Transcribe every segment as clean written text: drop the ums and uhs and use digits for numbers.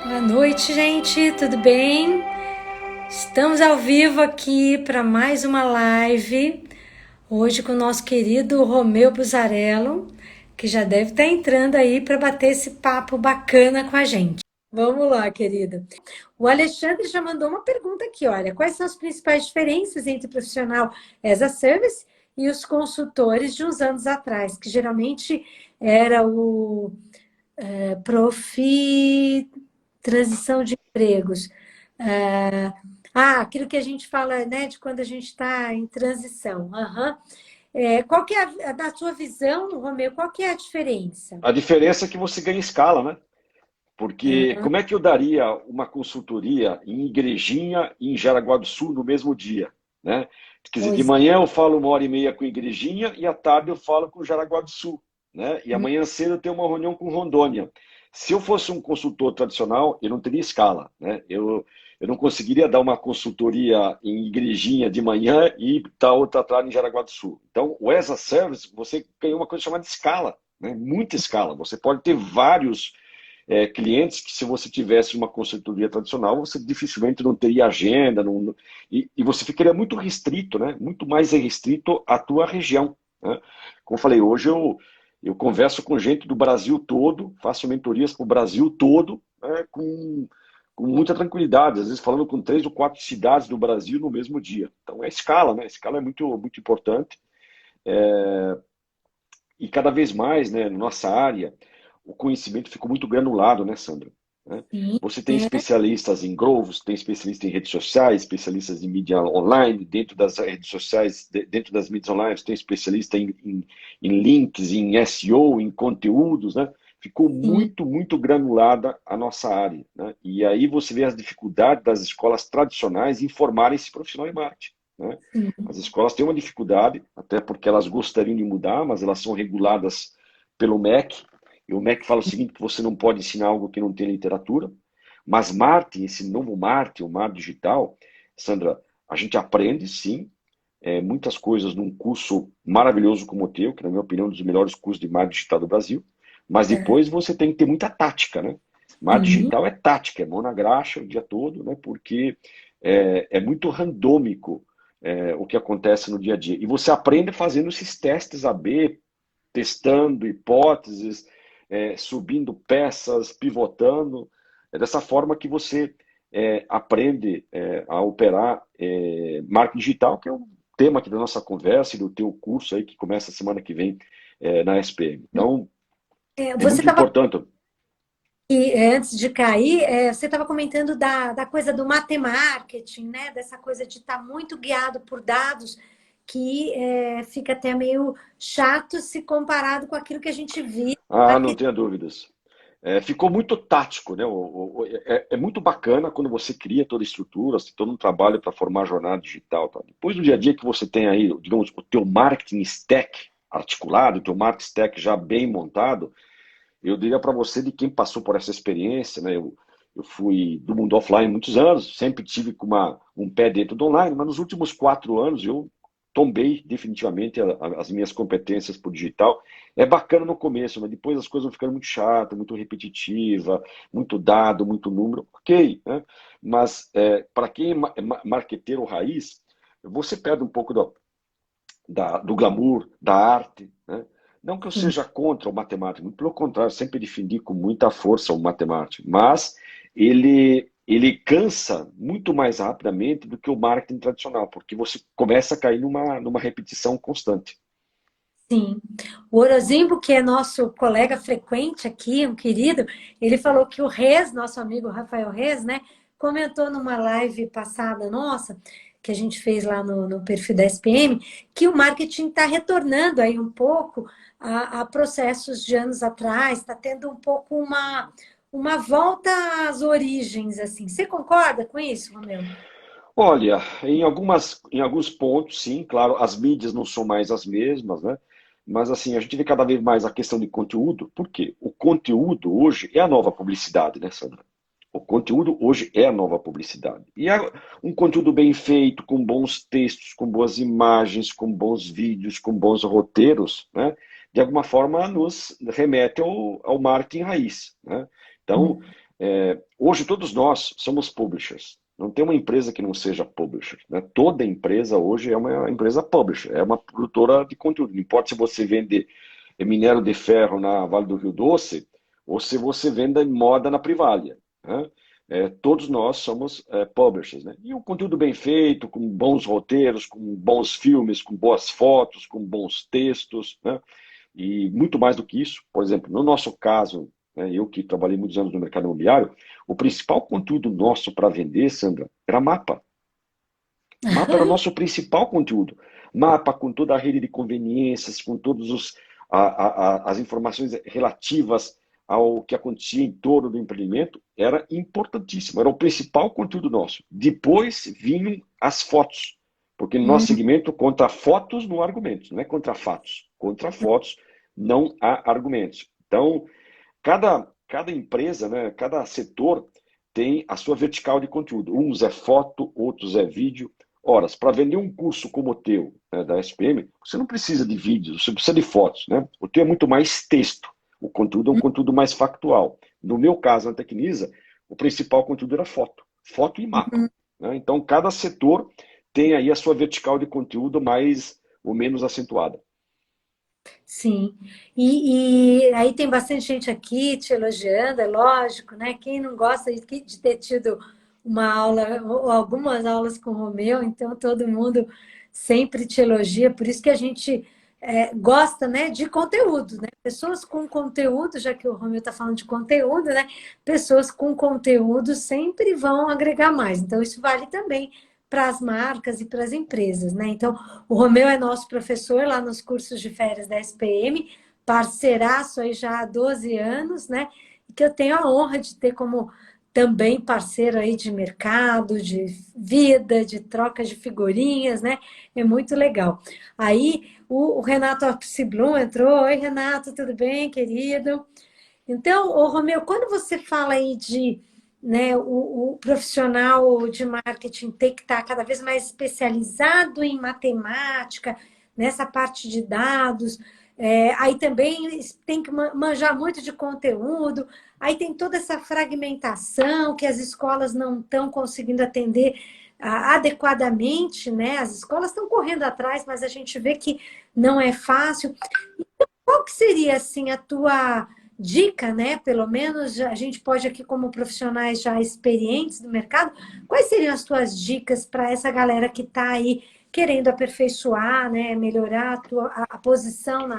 Boa noite, gente, tudo bem? Estamos ao vivo aqui para mais uma live, hoje com o nosso querido Romeu Buzarello, que já deve estar entrando aí para bater esse papo bacana com a gente. Vamos lá, querido. O Alexandre já mandou uma pergunta aqui, olha, quais são as principais diferenças entre o profissional as a service e os consultores de uns anos atrás, que geralmente era o Profi, transição de empregos. Aquilo que a gente fala, né, de quando a gente está em transição. Aham. Qual que é da sua visão, Romeu, qual que é a diferença? A diferença é que você ganha escala, né? Porque Ah, como é que eu daria uma consultoria em Igrejinha e em Jaraguá do Sul no mesmo dia, né? Quer dizer, de pois. manhã eu falo 1h30 com Igrejinha e à tarde eu falo com Jaraguá do Sul, né? E amanhã cedo eu tenho uma reunião com Rondônia. Se eu fosse um consultor tradicional, eu não teria escala, né? Eu não conseguiria dar uma consultoria em Igrejinha de manhã e dar outra tarde em Jaraguá do Sul. Então, o as a Service, você ganhou uma coisa chamada escala, né? Muita escala. Você pode ter vários clientes que, se você tivesse uma consultoria tradicional, você dificilmente não teria agenda, e você ficaria muito restrito, né? Muito mais restrito à tua região, né? Como eu falei, hoje eu converso com gente do Brasil todo, faço mentorias para o Brasil todo, né? Com muita tranquilidade, às vezes falando com 3 ou 4 cidades do Brasil no mesmo dia. Então é escala, né? A escala é muito, muito importante. E cada vez mais, né, na nossa área, o conhecimento ficou muito granulado, né, Sandra? Né? Sim, Você tem especialistas em growth, tem especialistas em redes sociais, especialistas em mídia online, dentro das redes sociais, dentro das mídias online, tem especialista em links, em SEO, em conteúdos, né? Ficou sim, muito, muito granulada a nossa área, né? E aí você vê as dificuldades das escolas tradicionais em formarem esse profissional em marketing, né? sim. As escolas têm uma dificuldade, até porque elas gostariam de mudar, mas elas são reguladas pelo MEC, e o MEC fala o seguinte, que você não pode ensinar algo que não tem literatura, mas marketing, esse novo marketing, o marketing digital, Sandra, a gente aprende, sim, muitas coisas num curso maravilhoso como o teu, que na minha opinião é um dos melhores cursos de marketing digital do Brasil, mas depois você tem que ter muita tática, né? Marketing Sim. digital é tática, é mão na graxa o dia todo, né? Porque é muito randômico o que acontece no dia a dia. E você aprende fazendo esses testes A/B, testando hipóteses, subindo peças, pivotando. É dessa forma que você aprende a operar marketing digital, que é o tema aqui da nossa conversa e do teu curso aí que começa semana que vem na SPM. Então, é Você muito estava importante. antes de cair, você estava comentando da coisa do matemarketing, né? Dessa coisa de estar muito guiado por dados, que fica até meio chato se comparado com aquilo que a gente via. Ah, não tenha dúvidas. Ficou muito tático, né? É muito bacana quando você cria toda a estrutura, você tem todo um trabalho para formar a jornada digital. Tá? Depois do dia a dia que você tem aí, digamos, o teu marketing stack articulado, o teu marketing stack já bem montado, eu diria para você de quem passou por essa experiência, né? Eu fui do mundo offline muitos anos, sempre tive com um pé dentro do online, mas nos últimos 4 anos eu tombei definitivamente as minhas competências para o digital. É bacana no começo, mas depois as coisas vão ficando muito chatas, muito repetitiva, muito dado, muito número, ok, né? Mas para quem é marqueteiro raiz, você perde um pouco do glamour, da arte, né? Não que eu Sim, seja contra o matemático, muito pelo contrário, sempre defendi com muita força o matemático, mas ele cansa muito mais rapidamente do que o marketing tradicional, porque você começa a cair numa repetição constante. sim. O Orozimbo, que é nosso colega frequente aqui, um querido, ele falou que o Rez, nosso amigo Rafael Rez, né, comentou numa live passada nossa, que a gente fez lá no perfil da SPM, que o marketing está retornando aí um pouco a processos de anos atrás, está tendo um pouco uma volta às origens, assim. Você concorda com isso, Romeu? Olha, em alguns pontos, sim, claro, as mídias não são mais as mesmas, né? Mas assim, a gente vê cada vez mais a questão de conteúdo, por quê? O conteúdo hoje é a nova publicidade, né, Sandra? O conteúdo hoje é a nova publicidade. Um conteúdo bem feito, com bons textos, com boas imagens, com bons vídeos, com bons roteiros, né? De alguma forma nos remete ao marketing raiz, né? Então, Hum. Hoje todos nós somos publishers. Não tem uma empresa que não seja publisher, né? Toda empresa hoje é uma empresa publisher, é uma produtora de conteúdo. Não importa se você vende minério de ferro na Vale do Rio Doce ou se você vende moda na Privalha, né? Todos nós somos publishers, né? E um conteúdo bem feito, com bons roteiros, com bons filmes, com boas fotos, com bons textos, né? E muito mais do que isso, por exemplo, no nosso caso, né, eu que trabalhei muitos anos no mercado imobiliário, o principal conteúdo nosso para vender, Sandra, era mapa. Mapa era o nosso principal conteúdo. Mapa com toda a rede de conveniências, com todas as informações relativas ao que acontecia em torno do empreendimento, era importantíssimo, era o principal conteúdo nosso. Depois vinham as fotos, porque no nosso segmento, contra fotos não há argumentos, não é contra fatos. Contra fotos não há argumentos. Então, cada empresa, né, cada setor tem a sua vertical de conteúdo. Uns é foto, outros é vídeo. Ora, para vender um curso como o teu, né, da SPM, você não precisa de vídeos, você precisa de fotos, né? O teu é muito mais texto. O conteúdo é um conteúdo mais factual. No meu caso, na Tecnisa, o principal conteúdo era foto. Foto e mapa, né? Então, cada setor tem aí a sua vertical de conteúdo mais ou menos acentuada. Sim, e aí tem bastante gente aqui te elogiando, é lógico, né? Quem não gosta de ter tido uma aula ou algumas aulas com o Romeu, então todo mundo sempre te elogia, por isso que a gente gosta, né, de conteúdo, né? Pessoas com conteúdo, já que o Romeu está falando de conteúdo, né? Pessoas com conteúdo sempre vão agregar mais, então isso vale também para as marcas e para as empresas, né? Então, o Romeu é nosso professor lá nos cursos de férias da SPM, parceiraço aí já há 12 anos, né? E que eu tenho a honra de ter como também parceiro aí de mercado, de vida, de troca de figurinhas, né? É muito legal. Aí o Renato Apsiblum entrou. Oi, Renato, tudo bem, querido? Então, ô Romeu, quando você fala aí de, né, o profissional de marketing tem que estar cada vez mais especializado em matemática, nessa parte de dados, aí também tem que manjar muito de conteúdo, aí tem toda essa fragmentação que as escolas não estão conseguindo atender adequadamente, né? As escolas estão correndo atrás, mas a gente vê que não é fácil. Qual que seria, assim, a tua dica, né? Pelo menos a gente pode aqui, como profissionais já experientes do mercado, quais seriam as tuas dicas para essa galera que está aí querendo aperfeiçoar, né? Melhorar a posição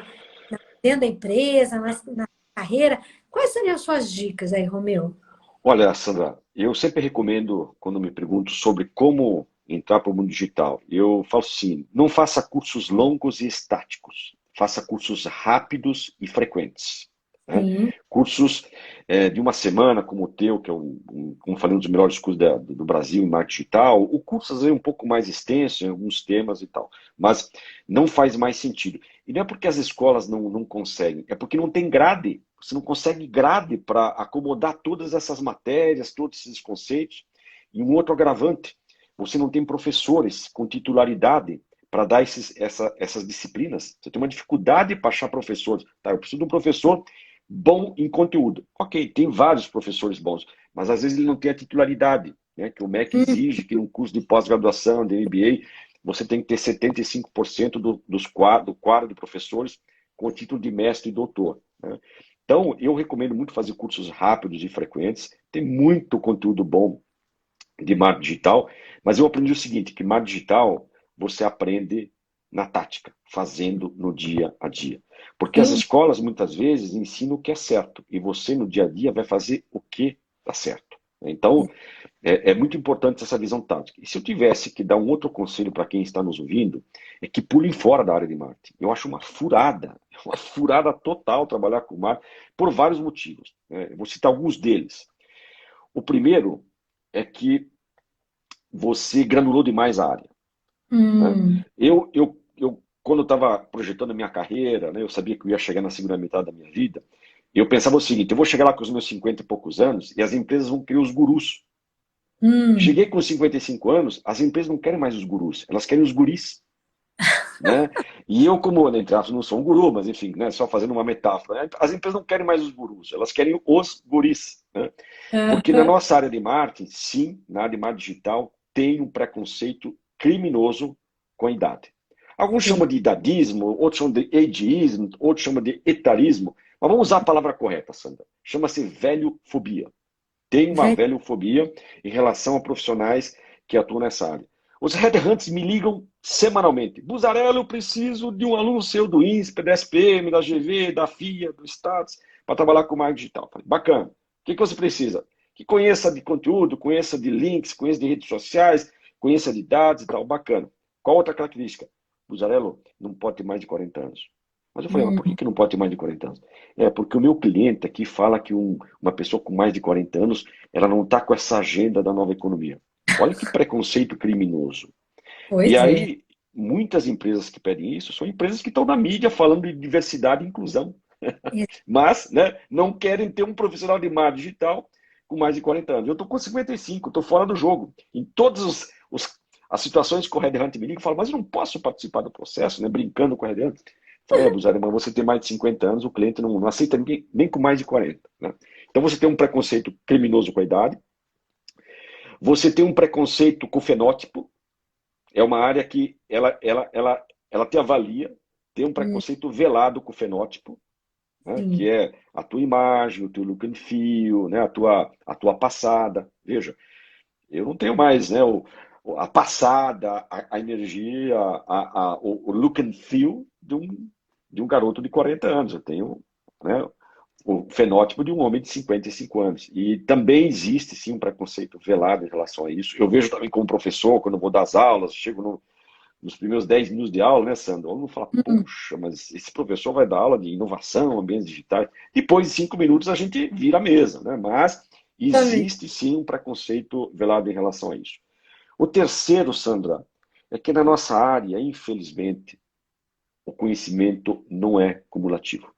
dentro da empresa, na carreira? Quais seriam as suas dicas aí, Romeu? Olha, Sandra, eu sempre recomendo, quando me pergunto sobre como entrar para o mundo digital, eu falo assim, não faça cursos longos e estáticos, faça cursos rápidos e frequentes, né? Sim. Cursos de uma semana, como o teu, que é como falei, um dos melhores cursos do Brasil em marketing digital. O curso às vezes é um pouco mais extenso em alguns temas e tal, mas não faz mais sentido. E não é porque as escolas não conseguem, é porque não tem grade. Você não consegue grade para acomodar todas essas matérias, todos esses conceitos. E um outro agravante, você não tem professores com titularidade para dar essas disciplinas. Você tem uma dificuldade para achar professores. Tá, eu preciso de um professor bom em conteúdo. Ok, tem vários professores bons, mas às vezes ele não tem a titularidade, né, que o MEC exige que num curso de pós-graduação, de MBA, você tem que ter 75% do quadro de professores com o título de mestre e doutor, né? Então, eu recomendo muito fazer cursos rápidos e frequentes. Tem muito conteúdo bom de marketing digital, mas eu aprendi o seguinte, que marketing digital você aprende na tática, fazendo no dia a dia. Porque as Sim. escolas, muitas vezes, ensinam o que é certo, e você, no dia a dia, vai fazer o que está certo. Então, é muito importante essa visão tática. E se eu tivesse que dar um outro conselho para quem está nos ouvindo, é que pulem fora da área de marketing. Eu acho uma furada total trabalhar com marketing, por vários motivos, né? Eu vou citar alguns deles. O primeiro é que você granulou demais a área, né? Hum, Quando eu estava projetando a minha carreira, né, eu sabia que eu ia chegar na segunda metade da minha vida, eu pensava o seguinte, eu vou chegar lá com os meus 50 e poucos anos e as empresas vão querer os gurus. hum. Cheguei com 55 anos, as empresas não querem mais os gurus, elas querem os guris, né? E eu, como, entre aspas, não sou um guru, mas enfim, né, só fazendo uma metáfora, né, as empresas não querem mais os gurus, elas querem os guris. Né? Porque na Aham. nossa área de marketing, sim, na área de marketing digital, tem um preconceito criminoso com a idade. Alguns Sim. chamam de idadismo, outros chamam de ageismo, outros chamam de etarismo. Mas vamos usar a palavra correta, Sandra. Chama-se velhofobia. Tem uma Velho. velhofobia em relação a profissionais que atuam nessa área. Os headhunters me ligam semanalmente. Buzarello, eu preciso de um aluno seu do INSPE, da SPM, da GV, da FIA, do Status, para trabalhar com marketing digital. Falei, bacana. O que você precisa? Que conheça de conteúdo, conheça de links, conheça de redes sociais, conheça de dados e tal. Bacana. Qual outra característica? Buzarello não pode ter mais de 40 anos. Mas eu falei, mas por Hum, que não pode ter mais de 40 anos? É, porque o meu cliente aqui fala que uma pessoa com mais de 40 anos, ela não está com essa agenda da nova economia. Olha que preconceito criminoso. E pois é. aí, muitas empresas que pedem isso são empresas que estão na mídia falando de diversidade e inclusão, mas né, não querem ter um profissional de marketing digital com mais de 40 anos. Eu estou com 55, estou fora do jogo. Em todas as situações que o Red Hunt me liga, eu falo, mas eu não posso participar do processo, né, brincando com o Red Hunt. Falei, Buzari, mas você tem mais de 50 anos, o cliente não aceita ninguém, nem com mais de 40. Né? Então você tem um preconceito criminoso com a idade, você tem um preconceito com o fenótipo, é uma área que ela te avalia, tem um Hum, preconceito velado com o fenótipo, né? Que sim. é a tua imagem, o teu look and feel, né? A tua passada. Veja, eu não tenho mais né, a passada, a energia, o look and feel de um garoto de 40 anos. Eu tenho né, o fenótipo de um homem de 55 anos. E também existe, sim, um preconceito velado em relação a isso. Eu vejo também como professor, quando eu vou dar as aulas, chego nos primeiros 10 minutos de aula, né, Sandro? O aluno fala, Hum, poxa, mas esse professor vai dar aula de inovação, ambientes digitais. Depois de 5 minutos a gente vira a mesa, né? Mas também. existe, sim, um preconceito velado em relação a isso. O terceiro, Sandra, é que na nossa área, infelizmente, o conhecimento não é cumulativo.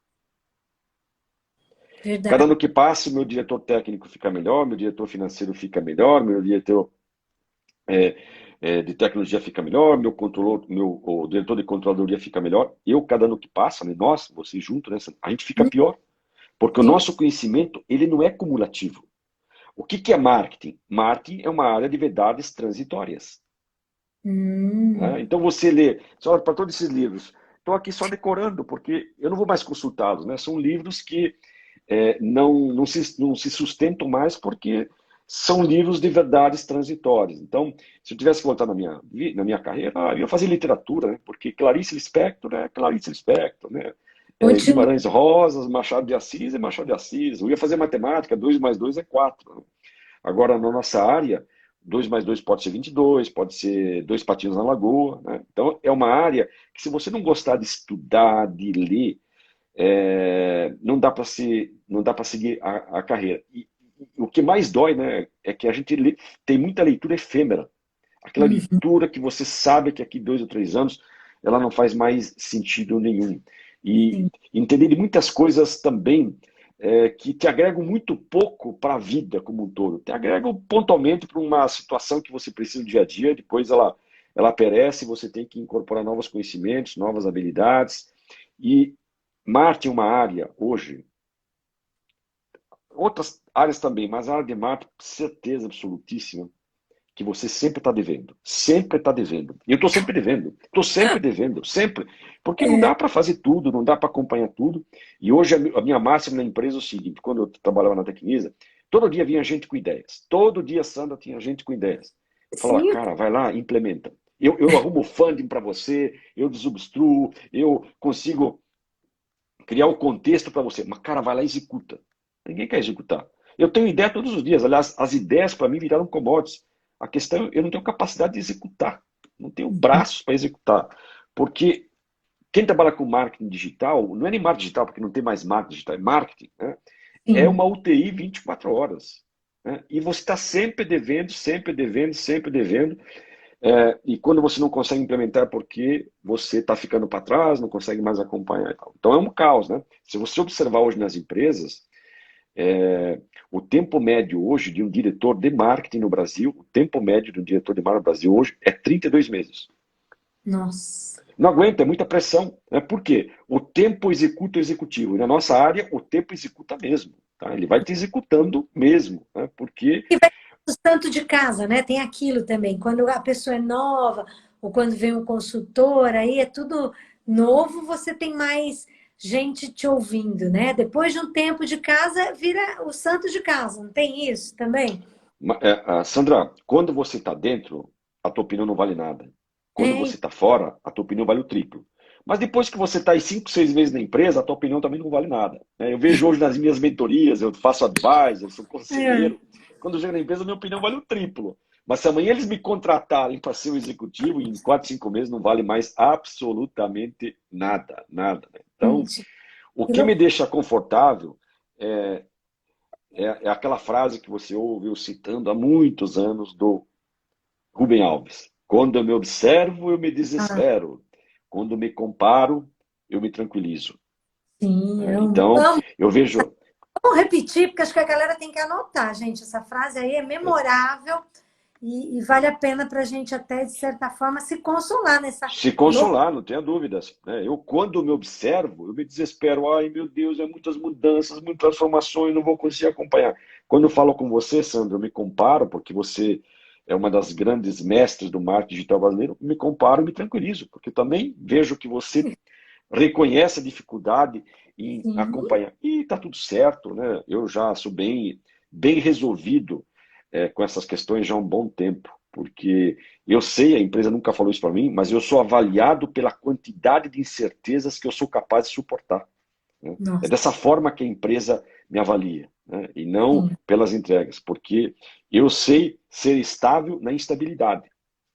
Cada Verdade. ano que passa, o meu diretor técnico fica melhor, meu diretor financeiro fica melhor, meu diretor é, de tecnologia fica melhor, o diretor de controladoria fica melhor. Eu, cada ano que passa, né, nós, vocês juntos, né, a gente fica Hum, pior, porque o sim. nosso conhecimento ele não é cumulativo. O que é marketing? Marketing é uma área de verdades transitórias. Né? Hum, Então você lê, você olha para todos esses livros, estou aqui só decorando, porque eu não vou mais consultá-los. Né? São livros que não se sustentam mais porque são livros de verdades transitórias. Então, se eu tivesse que voltar na minha carreira, eu ia fazer literatura, né? Porque Clarice Lispector é Clarice Lispector, né? continua. Guimarães Rosas, Machado de Assis é Machado de Assis. Eu ia fazer matemática, 2 mais 2 é 4. Né? Agora, na nossa área, 2 mais 2 pode ser 22, pode ser dois patinhos na lagoa. Né? Então, é uma área que, se você não gostar de estudar, de ler, não dá para seguir a carreira. E o que mais dói, né, é que a gente tem muita leitura efêmera. Aquela Uhum, leitura que você sabe que aqui 2 ou 3 anos ela não faz mais sentido nenhum. E sim. entender de muitas coisas também que te agregam muito pouco para a vida como um todo. Te agregam pontualmente para uma situação que você precisa no dia a dia, depois ela perece, você tem que incorporar novos conhecimentos, novas habilidades. E marketing é uma área hoje, outras áreas também, mas a área de marketing, certeza absolutíssima, que você sempre está devendo. Sempre está devendo. E eu estou sempre devendo. Estou sempre devendo, sempre. Porque não É, dá para fazer tudo, não dá para acompanhar tudo. E hoje a minha máxima na empresa é o seguinte: quando eu trabalhava na Tecnisa, todo dia vinha gente com ideias. Todo dia, Sandra, tinha gente com ideias. Eu falava, sim. cara, vai lá, implementa. Eu arrumo funding para você, eu desobstruo, eu consigo criar o contexto para você. Mas, cara, vai lá e executa. Ninguém quer executar. Eu tenho ideia todos os dias. Aliás, as ideias para mim viraram commodities. A questão é eu não tenho capacidade de executar. Não tenho braços para executar. Porque quem trabalha com marketing digital, não é nem marketing digital, porque não tem mais marketing digital, é marketing. Né? É Sim. uma UTI 24 horas. Né? E você está sempre devendo, sempre devendo, sempre devendo. E quando você não consegue implementar, é porque você está ficando para trás, não consegue mais acompanhar e tal. Então é um caos, né? Se você observar hoje nas empresas, o tempo médio hoje de um diretor de marketing no Brasil, o tempo médio de um diretor de marketing no Brasil hoje é 32 meses. Nossa. Não aguenta, é muita pressão. Né? Por quê? O tempo executa o executivo. E na nossa área, o tempo executa mesmo. Tá? Ele vai te executando mesmo. Né? Porque E vai o santo de casa, né? Tem aquilo também. Quando a pessoa é nova, ou quando vem um consultor, aí é tudo novo, você tem mais gente te ouvindo, né? Depois de um tempo de casa, vira o santo de casa, não tem isso também? Sandra, quando você está dentro, a tua opinião não vale nada. Quando É, você está fora, a tua opinião vale o triplo. Mas depois que você está aí 5, 6 meses na empresa, a tua opinião também não vale nada. Né? Eu vejo hoje nas minhas mentorias, eu faço advisor, sou é. conselheiro. Quando eu chego na empresa, a minha opinião vale o triplo. Mas se amanhã eles me contratarem para ser um executivo, em 4, 5 meses não vale mais absolutamente nada, nada. Né? Então, Gente, o que que me loucura. deixa confortável é é aquela frase que você ouve eu citando há muitos anos do Rubem Alves. Quando eu me observo, eu me Ah, desespero. Quando me comparo, eu me tranquilizo. sim, amo, Então, amo. eu vejo. Vamos repetir, porque acho que a galera tem que anotar, gente. Essa frase aí é memorável e vale a pena para a gente até, de certa forma, se consolar nessa Se loucura. consolar, não tenha dúvidas. Né? Eu, quando me observo, eu me desespero. Ai, meu Deus, é muitas mudanças, muitas transformações, não vou conseguir acompanhar. Quando eu falo com você, Sandra, eu me comparo, porque você é uma das grandes mestres do marketing digital brasileiro, me comparo e me tranquilizo, porque também vejo que você reconhece a dificuldade em Sim, acompanhar. E está tudo certo, né? Eu já sou bem resolvido com essas questões já há um bom tempo, porque eu sei, a empresa nunca falou isso para mim, mas eu sou avaliado pela quantidade de incertezas que eu sou capaz de suportar. Né? É nossa, dessa forma que a empresa me avalia, né? E não sim, pelas entregas, porque eu sei ser estável na instabilidade.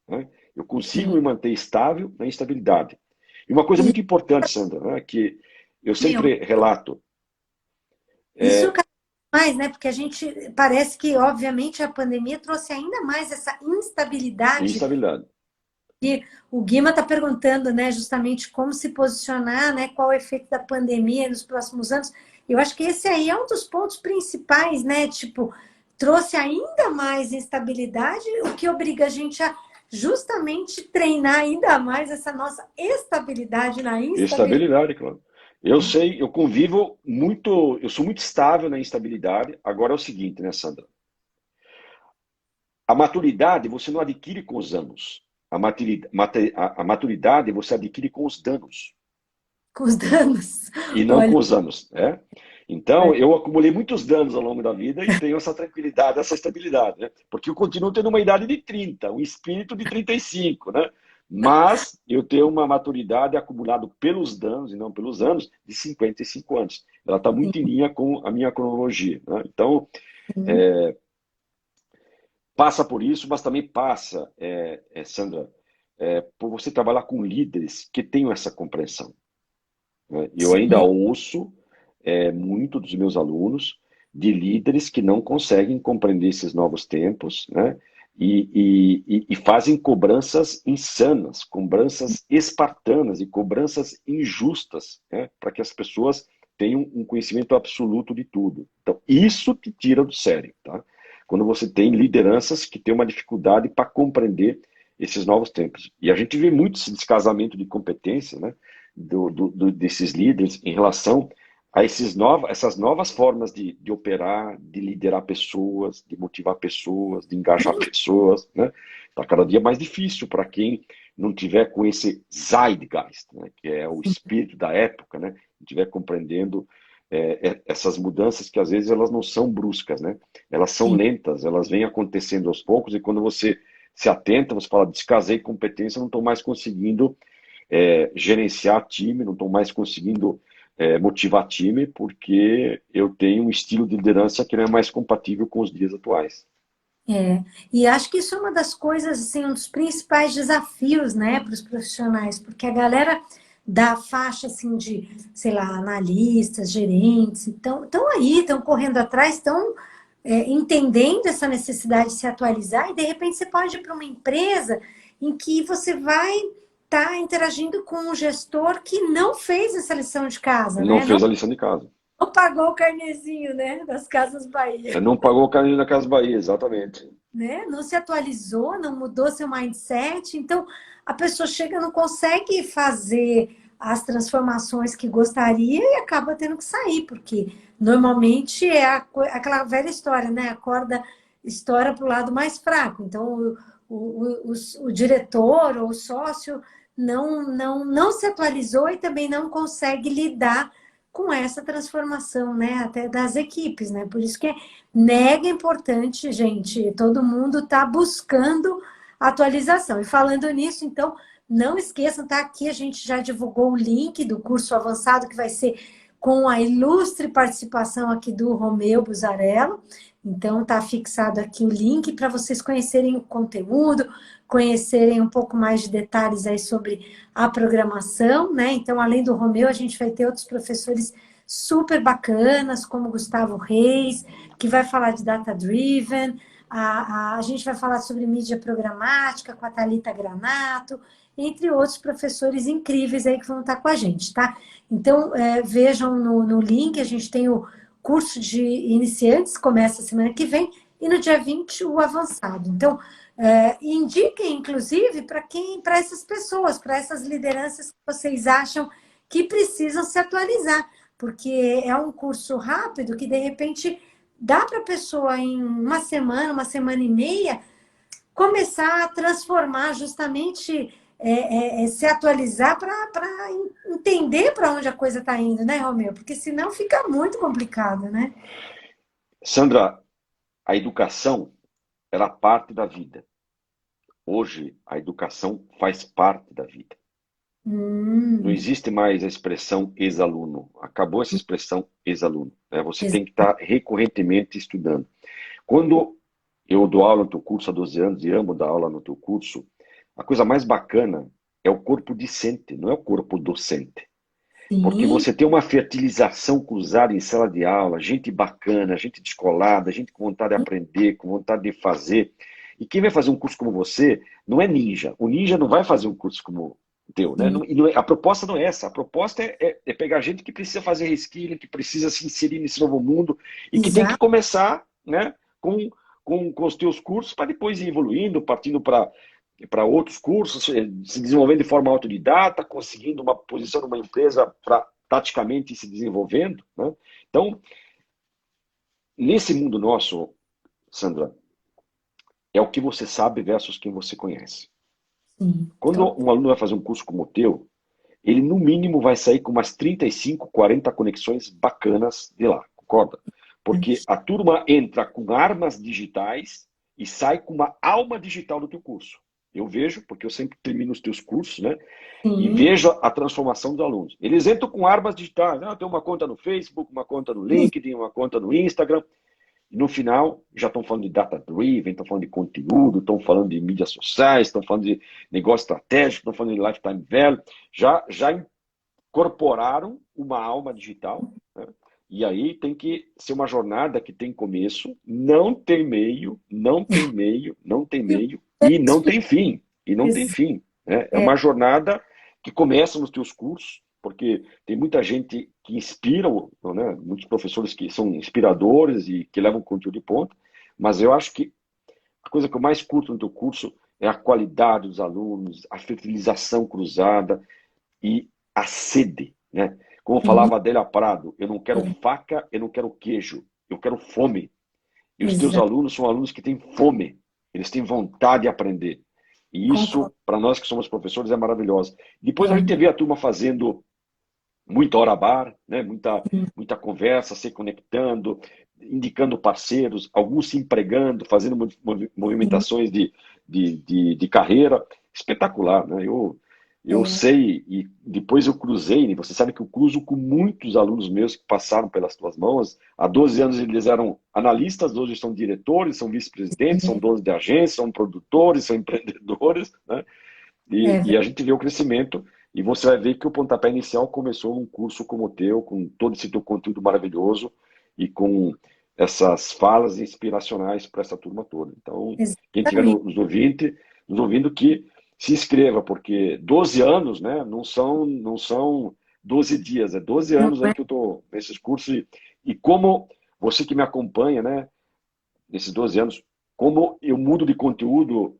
Né? Eu consigo sim. me manter estável na instabilidade. E uma coisa E, muito importante, Sandra, né, que eu meu, sempre relato, isso é cada vez mais, né? Porque a gente parece que, obviamente, a pandemia trouxe ainda mais essa instabilidade. instabilidade. E o Guima está perguntando, né, justamente como se posicionar, né, qual o efeito da pandemia nos próximos anos. Eu acho que esse aí é um dos pontos principais, né? Tipo, trouxe ainda mais instabilidade, o que obriga a gente a justamente treinar ainda mais essa nossa estabilidade na instabilidade. Estabilidade, claro. Eu sei, eu convivo muito, eu sou muito estável na instabilidade. Agora é o seguinte, né, Sandra? A maturidade você não adquire com os anos. A maturidade você adquire com os danos. Com os danos. E não Olha, com os anos, né? Então, é, eu acumulei muitos danos ao longo da vida e tenho essa tranquilidade, essa estabilidade, né? Porque eu continuo tendo uma idade de 30, um espírito de 35, né? Mas eu tenho uma maturidade acumulada pelos danos e não pelos anos de 55 anos. Ela está muito em linha com a minha cronologia, né? Então, sim, passa por isso, mas também passa, Sandra, por você trabalhar com líderes que tenham essa compreensão. Né? Eu ainda sim. ouço muito dos meus alunos de líderes que não conseguem compreender esses novos tempos, né? E fazem cobranças insanas, cobranças espartanas e cobranças injustas, né? Para que as pessoas tenham um conhecimento absoluto de tudo. Então, isso te tira do sério, tá? Quando você tem lideranças que têm uma dificuldade para compreender esses novos tempos. E a gente vê muito esse descasamento de competência, né? Desses líderes em relação a essas novas formas de operar, de liderar pessoas, de motivar pessoas, de engajar pessoas, né? Está cada dia mais difícil para quem não tiver com esse zeitgeist, né? Que é o espírito da época, né? Não tiver compreendendo essas mudanças que às vezes elas não são bruscas, né? Elas são Sim. lentas, elas vêm acontecendo aos poucos e quando você se atenta, você fala, descasei competência, não estou mais conseguindo gerenciar time, não estou mais conseguindo motivar time, porque eu tenho um estilo de liderança que não é mais compatível com os dias atuais. É, e acho que isso é uma das coisas, assim, um dos principais desafios, né, para os profissionais, porque a galera da faixa, assim, de, sei lá, analistas, gerentes, estão aí, estão correndo atrás, estão entendendo essa necessidade de se atualizar, e de repente você pode ir para uma empresa em que você vai estar interagindo com um gestor que não fez essa lição de casa, Não né, fez a lição de casa. não pagou o carnezinho, né, das Casas Bahia. Não pagou o caminho da Casa Bahia, exatamente. né? Não se atualizou, não mudou seu mindset. Então, a pessoa chega, não consegue fazer as transformações que gostaria e acaba tendo que sair, porque normalmente é aquela velha história, né? A corda estoura para o lado mais fraco. Então, o diretor ou o sócio não se atualizou e também não consegue lidar com essa transformação, né, até das equipes, né? Por isso que é mega importante, gente. Todo mundo está buscando atualização. E falando nisso, então, não esqueçam, tá? Aqui a gente já divulgou o link do curso avançado que vai ser com a ilustre participação aqui do Romeu Buzarello. Então, tá fixado aqui o link para vocês conhecerem o conteúdo, conhecerem um pouco mais de detalhes aí sobre a programação, né? Então, além do Romeu, a gente vai ter outros professores super bacanas, como Gustavo Reis, que vai falar de Data Driven, a gente vai falar sobre mídia programática com a Thalita Granato, entre outros professores incríveis aí que vão estar com a gente, tá? Então, vejam no link, a gente tem o curso de iniciantes, começa a semana que vem, e no dia 20 o avançado. Então, indiquem, inclusive, para essas pessoas, para essas lideranças que vocês acham que precisam se atualizar, porque é um curso rápido que, de repente, dá para a pessoa, em uma semana e meia, começar a transformar, justamente se atualizar para entender para onde a coisa está indo, né, Romeu? Porque senão fica muito complicado, né? Sandra, a educação era parte da vida. Hoje, a educação faz parte da vida. Não Hum, existe mais a expressão ex-aluno. Acabou essa expressão ex-aluno, né? Você tem que exato. estar recorrentemente estudando. Quando eu dou aula no teu curso há 12 anos e amo dar aula no teu curso, a coisa mais bacana é o corpo discente, não é o corpo docente. Porque Sim, você tem uma fertilização cruzada em sala de aula, gente bacana, gente descolada, gente com vontade de aprender, com vontade de fazer. E quem vai fazer um curso como você não é ninja. O ninja não vai fazer um curso como o teu, né? sim, A proposta não é essa. A proposta é pegar gente que precisa fazer reskilling, que precisa se inserir nesse novo mundo e que tem que exato. começar, né, com os teus cursos para depois ir evoluindo, partindo para outros cursos, se desenvolvendo de forma autodidata, conseguindo uma posição numa empresa para taticamente se desenvolvendo, né? Então, nesse mundo nosso, Sandra, é o que você sabe versus quem você conhece. Sim, Quando tô. um aluno vai fazer um curso como o teu, ele no mínimo vai sair com umas 35, 40 conexões bacanas de lá, concorda? Porque a turma entra com armas digitais e sai com uma alma digital do teu curso. Eu vejo, porque eu sempre termino os teus cursos, né? E Sim, vejo a transformação dos alunos. Eles entram com armas digitais. Ah, tem uma conta no Facebook, uma conta no LinkedIn, uma conta no Instagram. E no final, já estão falando de data-driven, estão falando de conteúdo, estão falando de mídias sociais, estão falando de negócio estratégico, estão falando de lifetime value. Já incorporaram uma alma digital, né? E aí tem que ser uma jornada que tem começo, não tem meio, não tem meio, não tem meio e não tem fim. E não tem fim, né? É é, uma jornada que começa nos teus cursos, porque tem muita gente que inspira, né? Muitos professores que são inspiradores e que levam conteúdo de ponta, mas eu acho que a coisa que eu mais curto no teu curso é a qualidade dos alunos, a fertilização cruzada, e a sede, né? Como sim, falava a Adélia Prado, eu não quero faca, eu não quero queijo, eu quero fome. E os teus exato. alunos são alunos que têm fome, eles têm vontade de aprender. E isso, Concordo. para nós que somos professores, é maravilhoso. Depois a É, gente vê a turma fazendo muita hora bar, né? Muita conversa, se conectando, indicando parceiros, alguns se empregando, fazendo sim, movimentações de carreira. Espetacular, né? Eu é, sei, e depois eu cruzei, você sabe que eu cruzo com muitos alunos meus que passaram pelas tuas mãos. Há 12 anos eles eram analistas, hoje são diretores, são vice-presidentes, são donos de agência, são produtores, são empreendedores, né? é, E a gente vê o crescimento, e você vai ver que o pontapé inicial começou num curso como o teu, com todo esse teu conteúdo maravilhoso e com essas falas inspiracionais para essa turma toda. Então, quem estiver exatamente. nos ouvindo que se inscreva, porque 12 anos, né, não são 12 dias, é 12 Não anos aí é? que eu estou nesses cursos, e como você que me acompanha, né, nesses 12 anos, como eu mudo de conteúdo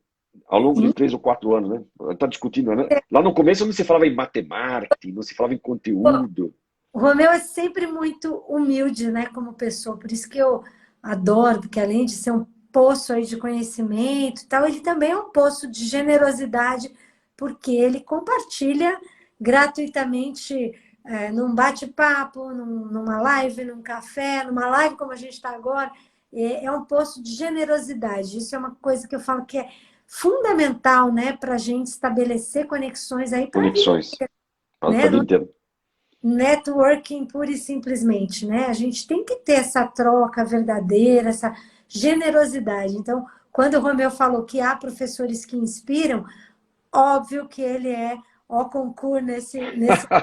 ao longo de Sim. 3 ou 4 anos, né? Está discutindo, né? Lá no começo não se falava em matemática, não se falava em conteúdo. O Romeu é sempre muito humilde, né, como pessoa, por isso que eu adoro, porque além de ser um poço aí de conhecimento e tal, ele também é um poço de generosidade, porque ele compartilha gratuitamente, num bate-papo, numa live, num café, numa live como a gente está agora, é um poço de generosidade. Isso é uma coisa que eu falo que é fundamental, né, para a gente estabelecer conexões aí para a vida, Conexões para a né? vida inteira. Networking pura e simplesmente, né? A gente tem que ter essa troca verdadeira, essa generosidade. Então, quando o Romeu falou que há professores que inspiram, óbvio que ele é ó concurso nesse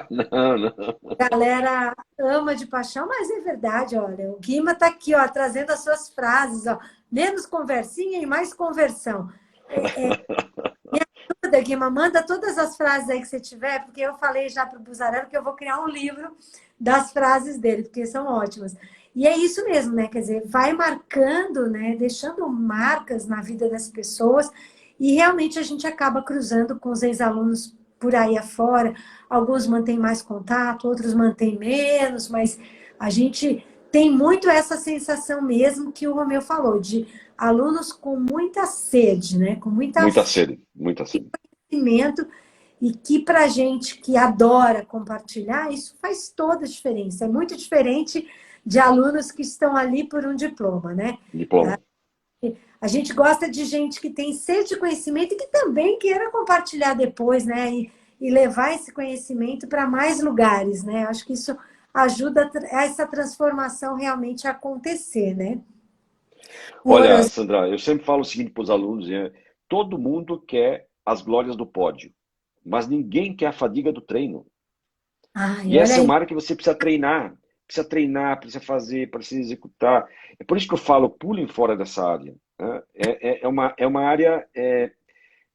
Não, não. galera ama de paixão, mas é verdade, olha, o Guima está aqui, ó, trazendo as suas frases, ó, menos conversinha e mais conversão. Ajuda, Guima, manda todas as frases aí que você tiver, porque eu falei já para o Buzarello que eu vou criar um livro das frases dele, porque são ótimas. E é isso mesmo, né? Quer dizer, vai marcando, né? Deixando marcas na vida das pessoas e realmente a gente acaba cruzando com os ex-alunos por aí afora. Alguns mantêm mais contato, outros mantêm menos, mas a gente tem muito essa sensação mesmo que o Romeu falou, de alunos com muita sede, né? Com muita Muita sede, muita sede. conhecimento e que para a gente que adora compartilhar, isso faz toda a diferença. É muito diferente de alunos que estão ali por um diploma, né? Diploma. A gente gosta de gente que tem sede de conhecimento e que também queira compartilhar depois, né? E levar esse conhecimento para mais lugares, né? Acho que isso ajuda a essa transformação realmente a acontecer, né? O Olha, Oroz... Sandra, eu sempre falo o seguinte para os alunos, todo mundo quer as glórias do pódio, mas ninguém quer a fadiga do treino. Ai, E olha essa é aí. uma área que você precisa treinar, precisa fazer, precisa executar. É por isso que eu falo, pulem fora dessa área, né? É uma área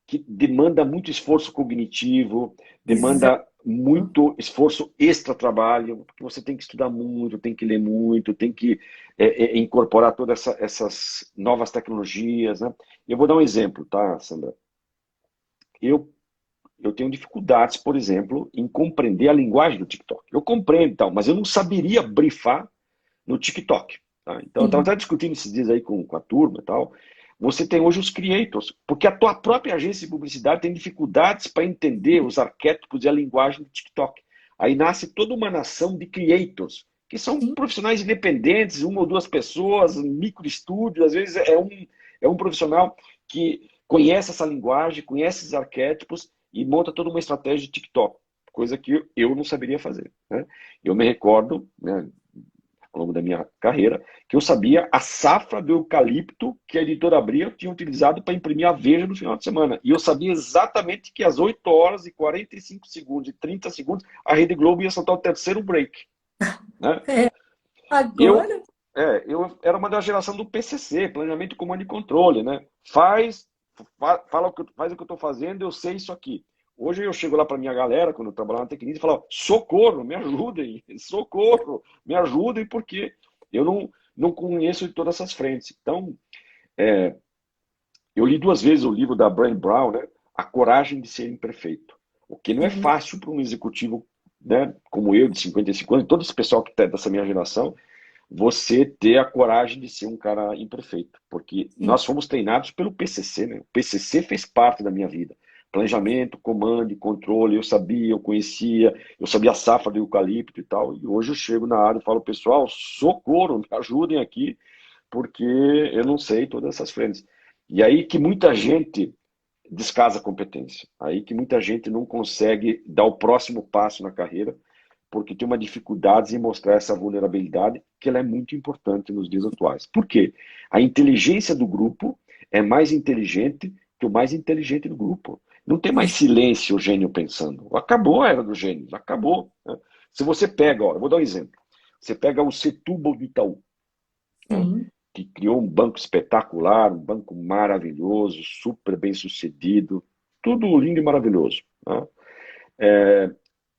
que demanda muito esforço cognitivo, demanda Exato. muito esforço extra-trabalho, porque você tem que estudar muito, tem que ler muito, tem que incorporar todas essas novas tecnologias, né? Eu vou dar um exemplo, tá, Sandra? Eu, eu tenho dificuldades, por exemplo, em compreender a linguagem do TikTok. Eu compreendo, tal, mas eu não saberia brifar no TikTok. Tá? Então, eu estava Sim, até discutindo esses dias aí com a turma e tal. Você tem hoje os creators, porque a tua própria agência de publicidade tem dificuldades para entender os arquétipos e a linguagem do TikTok. Aí nasce toda uma nação de creators, que são sim. profissionais independentes, uma ou duas pessoas, micro estúdio, às vezes é um profissional que conhece essa linguagem, conhece esses arquétipos e monta toda uma estratégia de TikTok, coisa que eu não saberia fazer. Né? Eu me recordo, né, ao longo da minha carreira, que eu sabia a safra do eucalipto que a editora Abril tinha utilizado para imprimir a Veja no final de semana. E eu sabia exatamente que às 8 horas e 45 segundos e 30 segundos a Rede Globo ia soltar o terceiro break. Né? É, Eu, agora, eu era uma da geração do PCC, Planejamento, Comando e Controle. Né? Faz o que eu estou fazendo, eu sei isso aqui. Hoje eu chego lá para minha galera, quando eu trabalhava na Tecnis, e falo, socorro, me ajudem, socorro, me ajudem, porque eu não conheço de todas essas frentes. Então, eu li 2 vezes o livro da Brené Brown, né? A Coragem de Ser Imperfeito. O que não é sim, fácil para um executivo, né, como eu, de 55 anos, todo esse pessoal que está dessa minha geração, você ter a coragem de ser um cara imperfeito, porque sim. nós fomos treinados pelo PCC, né? O PCC fez parte da minha vida. Planejamento, comando, controle, eu sabia a safra do eucalipto e tal, e hoje eu chego na área e falo, pessoal, socorro, me ajudem aqui, porque eu não sei todas essas frentes. E aí que muita gente descasa a competência, aí que muita gente não consegue dar o próximo passo na carreira, porque tem uma dificuldade em mostrar essa vulnerabilidade, que ela é muito importante nos dias atuais. Por quê? A inteligência do grupo é mais inteligente que o mais inteligente do grupo. Não tem mais silêncio o gênio pensando. Acabou a era do gênio, acabou. Né? Se você pega, ó, eu vou dar um exemplo. Você pega o Setúbal do Itaú, né, Sim. que criou um banco espetacular, um banco maravilhoso, super bem sucedido, tudo lindo e maravilhoso. Né?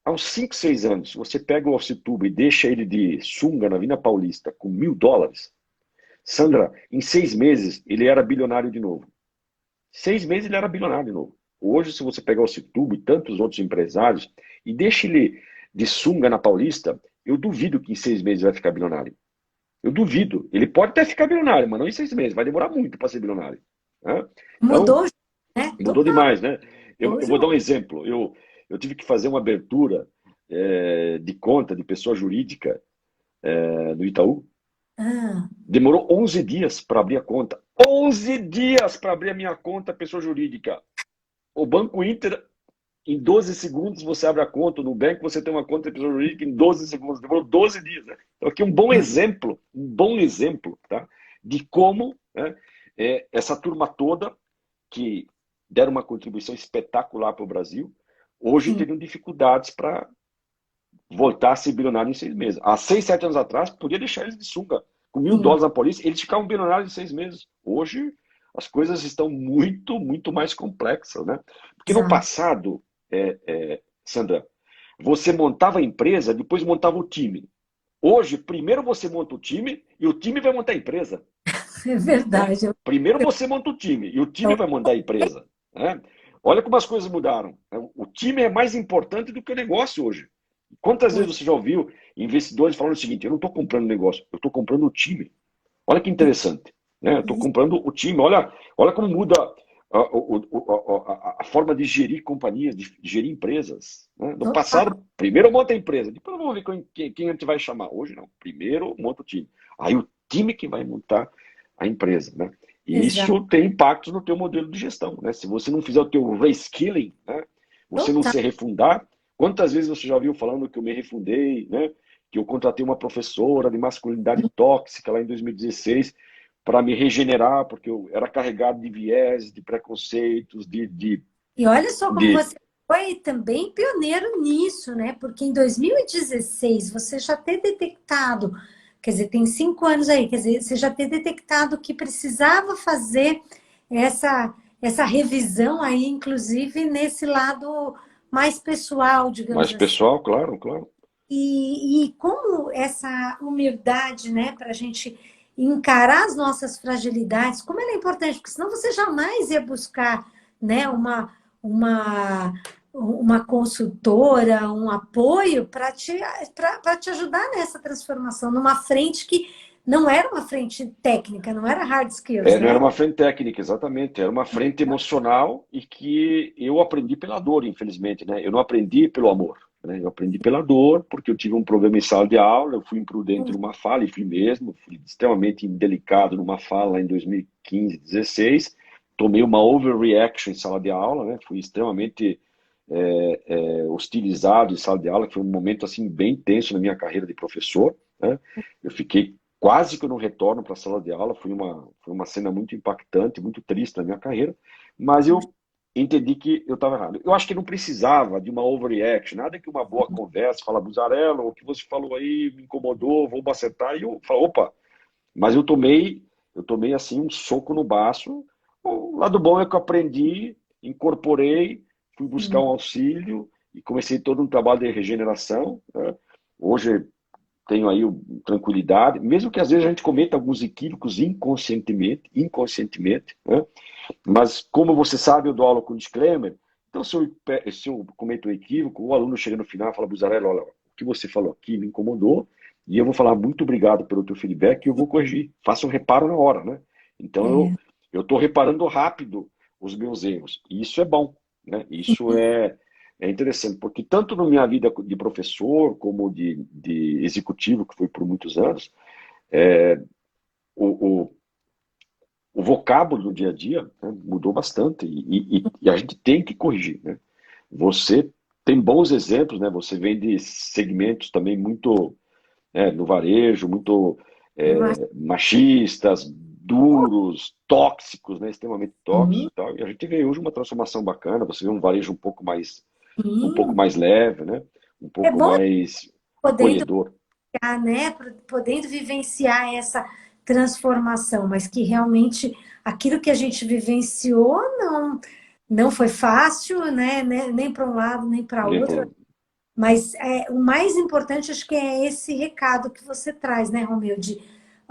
Aos 5, 6 anos, você pega o Alcituba e deixa ele de sunga na Vina Paulista com US$ 1.000, Sandra, em 6 meses ele era bilionário de novo. 6 meses ele era bilionário de novo. Hoje, se você pegar o Citubo e tantos outros empresários e deixa ele de sunga na Paulista, eu duvido que em 6 meses vai ficar bilionário. Eu duvido. Ele pode até ficar bilionário, mas não em 6 meses. Vai demorar muito para ser bilionário. Né? Então, Mudou, né? mudou Total, demais, né? Eu hoje. vou dar um exemplo. Eu tive que fazer uma abertura de conta de pessoa jurídica no Itaú. Ah, Demorou 11 dias para abrir a conta. 11 dias para abrir a minha conta pessoa jurídica. O Banco Inter, em 12 segundos, você abre a conta. No Nubank, você tem uma conta de pessoa jurídica em 12 segundos. Demorou 12 dias. Né? Então, aqui um bom exemplo, tá? De como, né, essa turma toda que deram uma contribuição espetacular para o Brasil, hoje sim. teriam dificuldades para voltar a ser bilionário em 6 meses. Há 6, 7 anos atrás, podia deixar eles de sunga. Com Sim, $1.000 na polícia, eles ficavam bilionários em 6 meses. Hoje, as coisas estão muito, muito mais complexas, né? Porque no exato. passado, Sandra, você montava a empresa, depois montava o time. Hoje, primeiro você monta o time e o time vai montar a empresa. É Né? verdade. Primeiro você monta o time e o time vai mandar a empresa. Né? Olha como as coisas mudaram. O time é mais importante do que o negócio hoje. Quantas vezes você já ouviu investidores falando o seguinte: eu não estou comprando negócio, eu estou comprando o time. Olha que interessante. Né? Eu estou comprando o time. Olha como muda a forma de gerir companhias, de gerir empresas. Né? No Total. passado, primeiro monta a empresa, depois vamos ver quem a gente vai chamar. Hoje não. Primeiro monta o time. Aí o time que vai montar a empresa. Né? E Exato. isso tem impactos no teu modelo de gestão. Né? Se você não fizer o teu reskilling, né? Você não Total. se refundar. Quantas vezes você já viu falando que eu me refundei, né? Que eu contratei uma professora de masculinidade tóxica lá em 2016 para me regenerar, porque eu era carregado de viés, de preconceitos, E olha só como de você foi também pioneiro nisso, né? Porque em 2016 você já ter detectado, quer dizer, tem 5 anos aí, quer dizer, você já ter detectado que precisava fazer essa revisão aí, inclusive nesse lado mais pessoal, digamos mais assim. pessoal, claro, claro. E como essa humildade, né, para a gente encarar as nossas fragilidades, como ela é importante, porque senão você jamais ia buscar, né, uma, uma consultora, um apoio para te ajudar nessa transformação, numa frente que não era uma frente técnica, não era hard skills, Não era né? uma frente técnica, exatamente, era uma frente emocional e que eu aprendi pela dor, infelizmente, né? Eu não aprendi pelo amor, né? Eu aprendi pela dor, porque eu tive um problema em sala de aula, eu fui imprudente numa fala, e fui mesmo, fui extremamente indelicado numa fala em 2015, 16, tomei uma overreaction em sala de aula, né? Fui extremamente hostilizado em sala de aula, que foi um momento assim bem tenso na minha carreira de professor, né? Eu fiquei quase que eu não retorno para a sala de aula, foi uma cena muito impactante, muito triste na minha carreira, mas eu entendi que eu estava errado. Eu acho que não precisava de uma overreaction, nada que uma boa conversa, fala, Buzarello, o que você falou aí me incomodou, vou acertar, e eu falo, opa, mas eu tomei assim um soco no baço. O lado bom é que eu aprendi, incorporei, fui buscar um auxílio e comecei todo um trabalho de regeneração. Né? Hoje tenho aí tranquilidade, mesmo que às vezes a gente cometa alguns equívocos inconscientemente, né? Mas como você sabe, eu dou aula com disclaimer, então se eu cometo um equívoco, o aluno chega no final e fala, Buzarello, olha, o que você falou aqui me incomodou, e eu vou falar muito obrigado pelo teu feedback e eu vou corrigir. Faça um reparo na hora, né? Então É, eu estou reparando rápido os meus erros. E isso é bom, né? Isso é interessante, porque tanto na minha vida de professor como de executivo, que foi por muitos anos, o, o, o vocábulo do dia a dia, né, mudou bastante e a gente tem que corrigir, né? Você tem bons exemplos, né? Você vem de segmentos também muito no varejo, muito mas machistas, duros, tóxicos, né? Extremamente tóxicos sim, e tal. E a gente vê hoje uma transformação bacana. Você vê um varejo um pouco sim. mais leve, né? Um É pouco bom mais podendo acolhedor. né, podendo vivenciar essa transformação, mas que realmente aquilo que a gente vivenciou não foi fácil, né, nem para um lado nem para Nem outro, pro- mas o mais importante acho que é esse recado que você traz, né, Romeu, de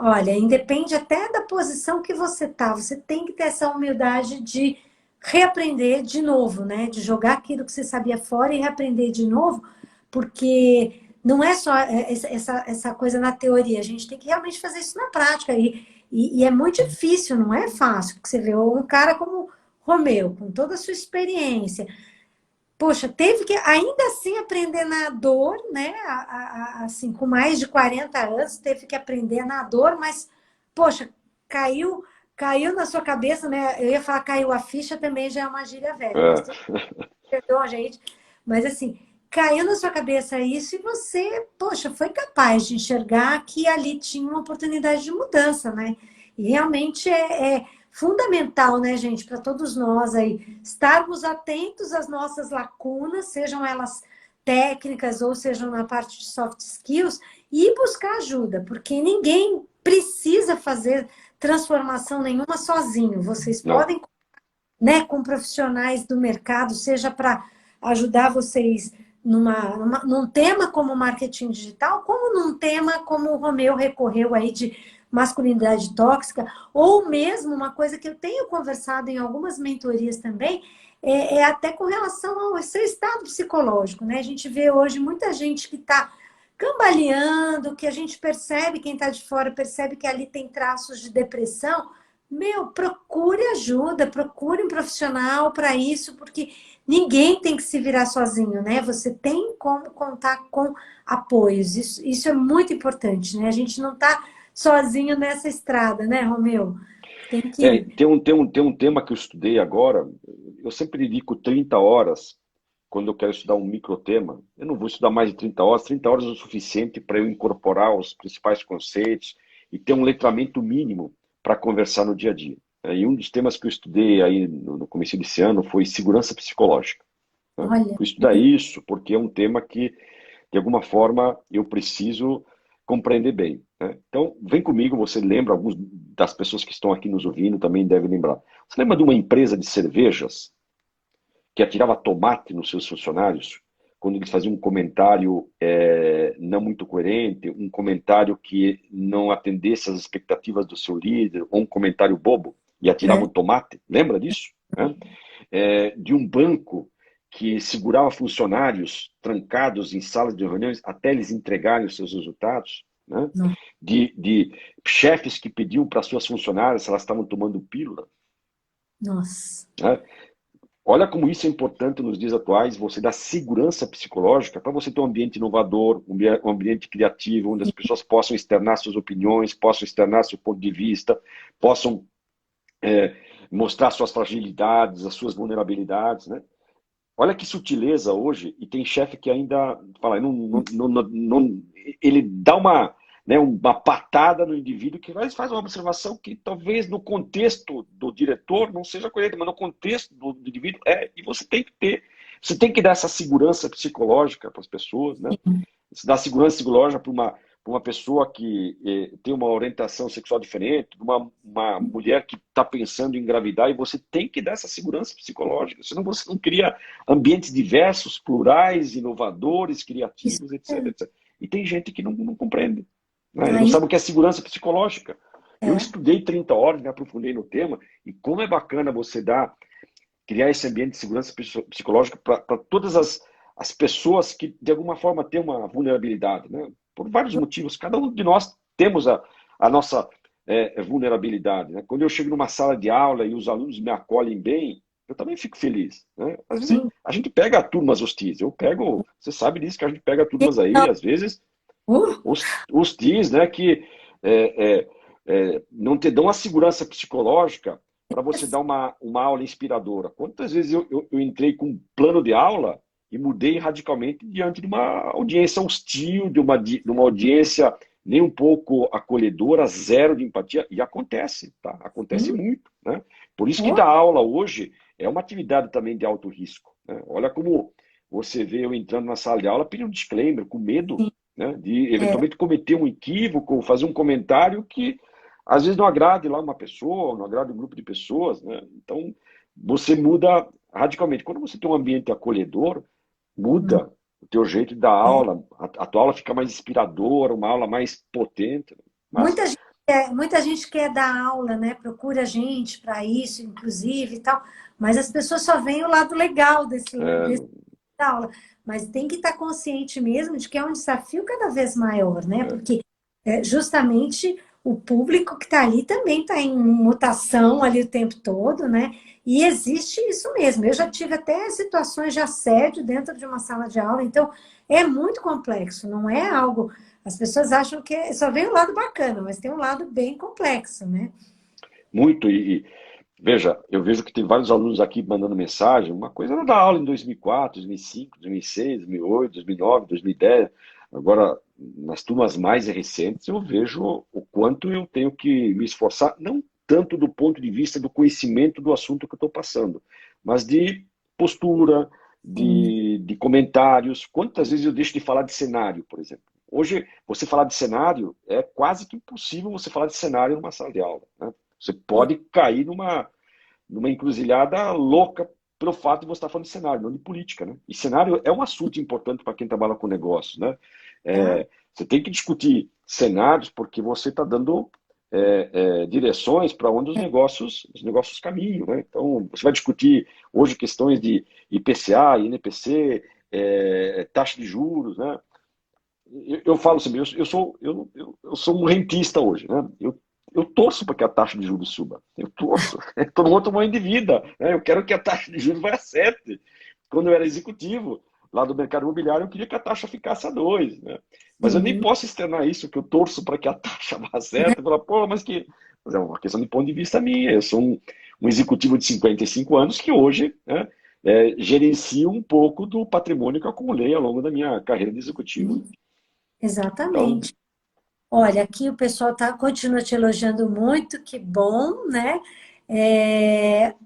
Olha, independe até da posição que você tá. Você tem que ter essa humildade de reaprender de novo, né? De jogar aquilo que você sabia fora e reaprender de novo, porque não é só essa coisa na teoria. A gente tem que realmente fazer isso na prática. E é muito difícil, não é fácil. Porque você vê um cara como Romeu, com toda a sua experiência, poxa, teve que ainda assim aprender na dor, né? Assim, com mais de 40 anos, teve que aprender na dor, mas, poxa, caiu, caiu na sua cabeça, né? Eu ia falar caiu a ficha também, já é uma gíria velha, mas É, tudo perdoa, gente. Mas assim, caiu na sua cabeça isso e você, poxa, foi capaz de enxergar que ali tinha uma oportunidade de mudança, né? E realmente é fundamental, né, gente, para todos nós aí, estarmos atentos às nossas lacunas, sejam elas técnicas ou sejam na parte de soft skills, e buscar ajuda, porque ninguém precisa fazer transformação nenhuma sozinho. Vocês não. podem, né, com profissionais do mercado, seja para ajudar vocês num tema como marketing digital, como num tema como o Romeu recorreu aí de masculinidade tóxica, ou mesmo uma coisa que eu tenho conversado em algumas mentorias também, é até com relação ao seu estado psicológico, né? A gente vê hoje muita gente que está cambaleando, que a gente percebe, quem está de fora percebe que ali tem traços de depressão. Meu, procure ajuda, procure um profissional para isso, porque ninguém tem que se virar sozinho, né? Você tem como contar com apoios. Isso é muito importante, né? A gente não está sozinho nessa estrada, né, Romeu? Tem É, que. tem um tema que eu estudei agora. Eu sempre dedico 30 horas quando eu quero estudar um microtema. Eu não vou estudar mais de 30 horas. 30 horas é o suficiente para eu incorporar os principais conceitos e ter um letramento mínimo para conversar no dia a dia. E um dos temas que eu estudei aí no começo desse ano foi segurança psicológica, né? Olha, Fui estudar isso porque é um tema que, de alguma forma, eu preciso compreender bem, né? Então, vem comigo, você lembra, alguns das pessoas que estão aqui nos ouvindo também devem lembrar. Você lembra de uma empresa de cervejas que atirava tomate nos seus funcionários quando eles faziam um comentário não muito coerente, um comentário que não atendesse às expectativas do seu líder, ou um comentário bobo, e atiravam é, tomate? Lembra disso? Né? De um banco que segurava funcionários trancados em salas de reuniões até eles entregarem os seus resultados, né? não, De chefes que pediam para suas funcionárias se elas estavam tomando pílula, nossa, né? Olha como isso é importante nos dias atuais, você dá segurança psicológica para você ter um ambiente inovador, um ambiente criativo, onde as pessoas possam externar suas opiniões, possam externar seu ponto de vista, possam mostrar suas fragilidades, as suas vulnerabilidades, né? Olha que sutileza hoje, e tem chefe que ainda fala, ele dá uma, né, uma patada no indivíduo que faz uma observação que talvez no contexto do diretor não seja correta, mas no contexto do indivíduo e você tem que dar essa segurança psicológica para as pessoas, né? Você dá segurança psicológica para uma pessoa que tem uma orientação sexual diferente, uma mulher que está pensando em engravidar, e você tem que dar essa segurança psicológica, senão você não cria ambientes diversos, plurais, inovadores, isso criativos, etc, é. etc. E tem gente que não compreende, né? Não Aí, sabe o que é segurança psicológica. Eu é, estudei 30 horas, me aprofundei no tema, e como é bacana você criar esse ambiente de segurança psicológica para todas as pessoas que, de alguma forma, têm uma vulnerabilidade, né? Por vários motivos. Cada um de nós temos a nossa vulnerabilidade, né? Quando eu chego numa sala de aula e os alunos me acolhem bem, eu também fico feliz, né? Às vezes sim. a gente pega turmas hostis. Você sabe disso, que a gente pega turmas aí, às vezes, Uh, hostis, né? Que é, é, não te dão a segurança psicológica para você dar uma aula inspiradora. Quantas vezes eu entrei com um plano de aula e mudei radicalmente diante de uma audiência hostil, de uma audiência nem um pouco acolhedora, zero de empatia, e acontece, tá? Acontece sim. muito, né? Por isso que Uh, dar aula hoje é uma atividade também de alto risco, né? Olha como você vê eu entrando na sala de aula pedindo um disclaimer, com medo, sim. né, de É, eventualmente cometer um equívoco, fazer um comentário que às vezes não agrade lá uma pessoa, não agrade um grupo de pessoas, né? Então, você muda radicalmente. Quando você tem um ambiente acolhedor, não, muda o teu jeito de dar é. aula, a tua aula fica mais inspiradora, uma aula mais potente. Mas, Muita gente muita gente quer dar aula, né? Procura a gente para isso, inclusive e tal, mas as pessoas só veem o lado legal É, desse aula. Mas tem que estar consciente mesmo de que é um desafio cada vez maior, né? é, Porque justamente o público que está ali também está em mutação ali o tempo todo, né? E existe isso mesmo. Eu já tive até situações de assédio dentro de uma sala de aula, então é muito complexo, não é algo. As pessoas acham que só vem o lado bacana, mas tem um lado bem complexo, né? muito. Veja, eu vejo que tem vários alunos aqui mandando mensagem. Uma coisa era dar aula em 2004, 2005, 2006, 2008, 2009, 2010. Agora, nas turmas mais recentes, eu vejo o quanto eu tenho que me esforçar, não tanto do ponto de vista do conhecimento do assunto que eu estou passando, mas de postura, Sim, de comentários. Quantas vezes eu deixo de falar de cenário, por exemplo? Hoje, você falar de cenário é quase que impossível você falar de cenário numa sala de aula, né? Você pode cair numa encruzilhada louca pelo fato de você estar falando de cenário, não de política, né? E cenário é um assunto importante para quem trabalha com negócios, né? tá? Você tem que discutir cenários porque você está dando direções para onde os negócios caminham, né? Então, você vai discutir hoje questões de IPCA, INPC, taxa de juros, né? Eu falo assim, eu sou um rentista hoje, né? Eu torço para que a taxa de juros suba. Eu torço. Estou num outro momento de vida, né? Eu quero que a taxa de juros vá a 7. Quando eu era executivo lá do mercado imobiliário, eu queria que a taxa ficasse a 2, né? Mas eu nem Sim, posso externar isso, que eu torço para que a taxa vá a 7. E falar, pô, mas é uma questão de ponto de vista minha. Eu sou um executivo de 55 anos que hoje, né, gerencio um pouco do patrimônio que eu acumulei ao longo da minha carreira de executivo. sim, Então, exatamente. Olha, aqui o pessoal continua te elogiando muito, que bom, né?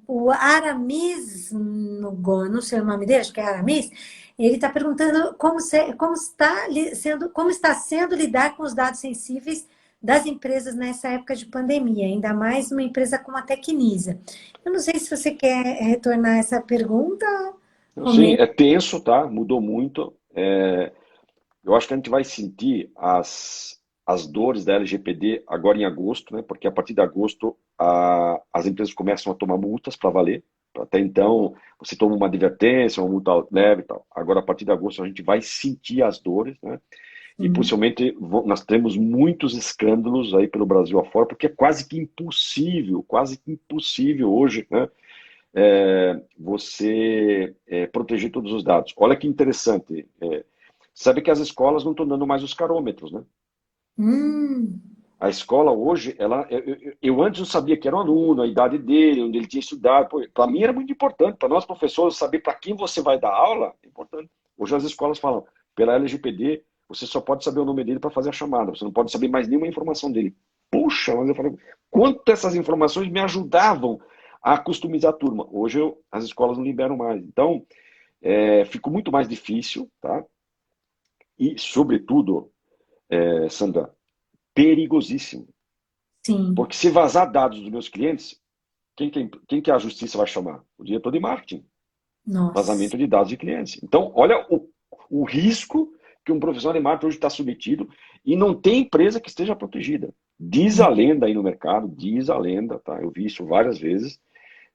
O Aramis Nugon, não sei o nome dele, acho que é Aramis, ele está perguntando como está sendo lidar com os dados sensíveis das empresas nessa época de pandemia, ainda mais uma empresa como a Tecnisa. Eu não sei se você quer retornar essa pergunta, sim, Romeu. é tenso, tá? Mudou muito. Eu acho que a gente vai sentir as dores da LGPD agora em agosto, né? Porque a partir de agosto as empresas começam a tomar multas para valer. Até então, você toma uma advertência, uma multa leve e tal. Agora, a partir de agosto, a gente vai sentir as dores, né? E Sim, possivelmente nós temos muitos escândalos aí pelo Brasil afora, porque é quase que impossível hoje, né? Você proteger todos os dados. Olha que interessante. Sabe que as escolas não estão dando mais os carômetros, né? Hum, A escola hoje, eu antes não sabia que era um aluno, a idade dele, onde ele tinha estudado. Para mim era muito importante, para nós professores, saber para quem você vai dar aula é importante. Hoje as escolas falam, pela LGPD, você só pode saber o nome dele para fazer a chamada, você não pode saber mais nenhuma informação dele. Puxa, mas eu falei, quanto essas informações me ajudavam a customizar a turma. Hoje as escolas não liberam mais. Então, ficou muito mais difícil, tá? E, sobretudo, Sandra, perigosíssimo. sim, Porque se vazar dados dos meus clientes, quem que a justiça vai chamar? O diretor de marketing. nossa. Vazamento de dados de clientes. Então, olha o risco que um profissional de marketing hoje está submetido e não tem empresa que esteja protegida. Diz a lenda aí no mercado, diz a lenda, tá? Eu vi isso várias vezes,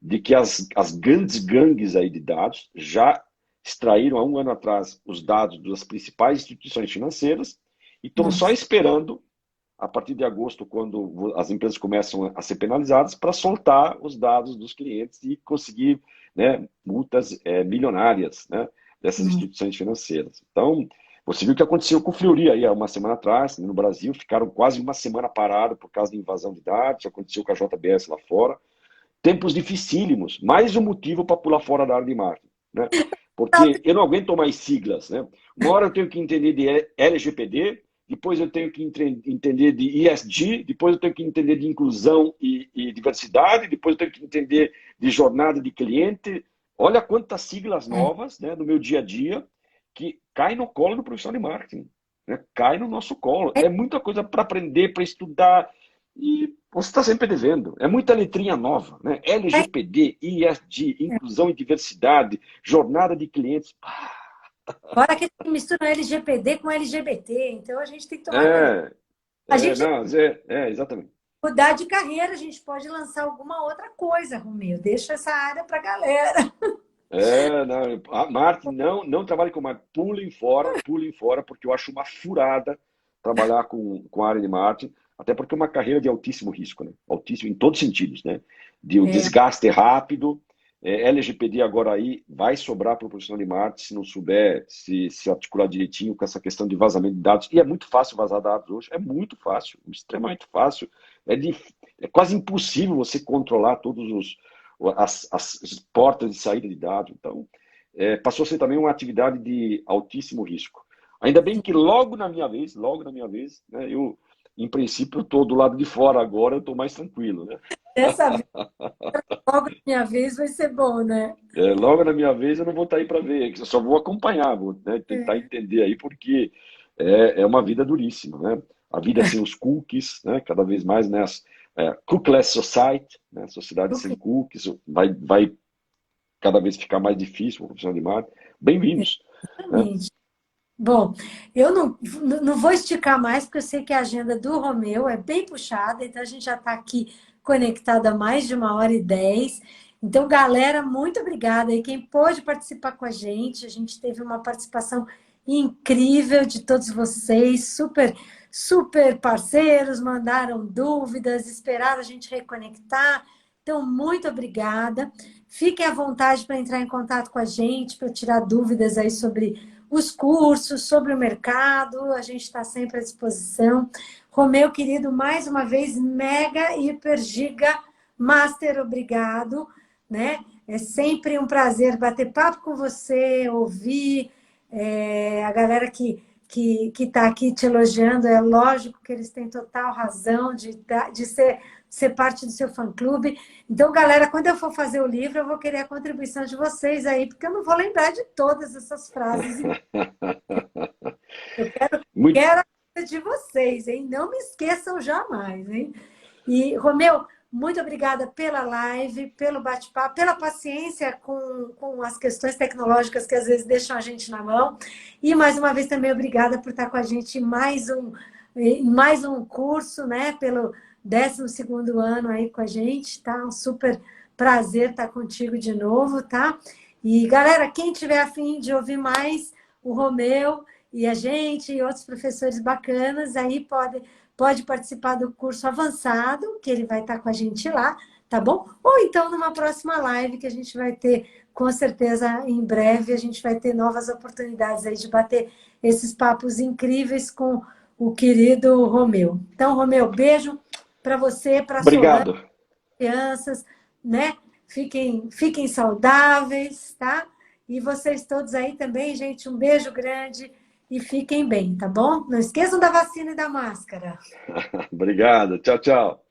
de que as grandes gangues aí de dados já extraíram há um ano atrás os dados das principais instituições financeiras e estão só Nossa. esperando a partir de agosto, quando as empresas começam a ser penalizadas, para soltar os dados dos clientes e conseguir, né, multas milionárias, né, dessas Nossa. instituições financeiras. Então, você viu o que aconteceu com o Fleury aí há uma semana atrás, no Brasil, ficaram quase uma semana parados por causa de invasão de dados, aconteceu com a JBS lá fora. Tempos dificílimos, mais um motivo para pular fora da área de marketing, né? Porque eu não aguento mais siglas, né? Uma hora eu tenho que entender de LGPD, depois eu tenho que entender de ESG, depois eu tenho que entender de inclusão e diversidade, depois eu tenho que entender de jornada de cliente. Olha quantas siglas É, novas, né, no meu dia a dia que cai no colo do profissional de marketing, né? Cai no nosso colo. é, É muita coisa para aprender, para estudar e você está sempre devendo. É muita letrinha nova, né? é, LGPD, ESG, inclusão e diversidade, jornada de clientes. fora que mistura LGPD com LGBT, então a gente tem que tomar cuidado. É, A gente, não, exatamente. mudar de carreira, a gente pode lançar alguma outra coisa, Romeu. Deixa essa área para a galera. Não, a marketing não trabalhe com marketing, pulem fora, porque eu acho uma furada trabalhar com a área de marketing, até porque é uma carreira de altíssimo risco, né? Altíssimo em todos os sentidos, né? De um É, desgaste rápido, LGPD agora aí vai sobrar para o profissional de marketing se não souber se articular direitinho com essa questão de vazamento de dados. E é muito fácil vazar dados hoje, é muito fácil, extremamente fácil. É quase impossível você controlar todos as portas de saída de dados. Então, passou a ser também uma atividade de altíssimo risco. Ainda bem que logo na minha vez, né, em princípio, eu estou do lado de fora agora, eu estou mais tranquilo, né? dessa vez, logo na minha vez, vai ser bom, né? Logo na minha vez eu não vou estar aí para ver, eu só vou acompanhar, vou, né, tentar É. entender aí, porque é uma vida duríssima, né? A vida sem os cookies, né? Cada vez mais, né? Cookless Society, né? Sociedade sem cookies, vai cada vez ficar mais difícil para o profissional de marketing. Bem-vindos, né? Exatamente. Bom, eu não vou esticar mais, porque eu sei que a agenda do Romeu é bem puxada, então a gente já está aqui conectada há mais de 1h10. Então, galera, muito obrigada aí. Quem pôde participar com a gente teve uma participação incrível de todos vocês, super, super parceiros, mandaram dúvidas, esperaram a gente reconectar. Então, muito obrigada. Fiquem à vontade para entrar em contato com a gente, para tirar dúvidas aí sobre os cursos, sobre o mercado, a gente está sempre à disposição. Romeu, querido, mais uma vez, mega, hiper, giga, master, obrigado, né? É sempre um prazer bater papo com você, ouvir a galera que está aqui te elogiando, é lógico que eles têm total razão de ser parte do seu fã-clube. Então, galera, quando eu for fazer o livro, eu vou querer a contribuição de vocês aí, porque eu não vou lembrar de todas essas frases. Eu Muito quero a ajuda de vocês, hein? Não me esqueçam jamais, hein? E, Romeu, muito obrigada pela live, pelo bate-papo, pela paciência com as questões tecnológicas que às vezes deixam a gente na mão. E, mais uma vez, também obrigada por estar com a gente em mais um curso, né? Pelo 12º ano aí com a gente, tá? Um super prazer estar contigo de novo, tá? E, galera, quem tiver a fim de ouvir mais o Romeu e a gente e outros professores bacanas, aí pode participar do curso avançado, que ele vai estar com a gente lá, tá bom? Ou então numa próxima live que a gente vai ter, com certeza, em breve, a gente vai ter novas oportunidades aí de bater esses papos incríveis com o querido Romeu. Então, Romeu, beijo para você, para a Solange, obrigado. crianças, né? Fiquem saudáveis, tá? E vocês todos aí também, gente, um beijo grande e fiquem bem, tá bom? Não esqueçam da vacina e da máscara. Obrigado. Tchau, tchau.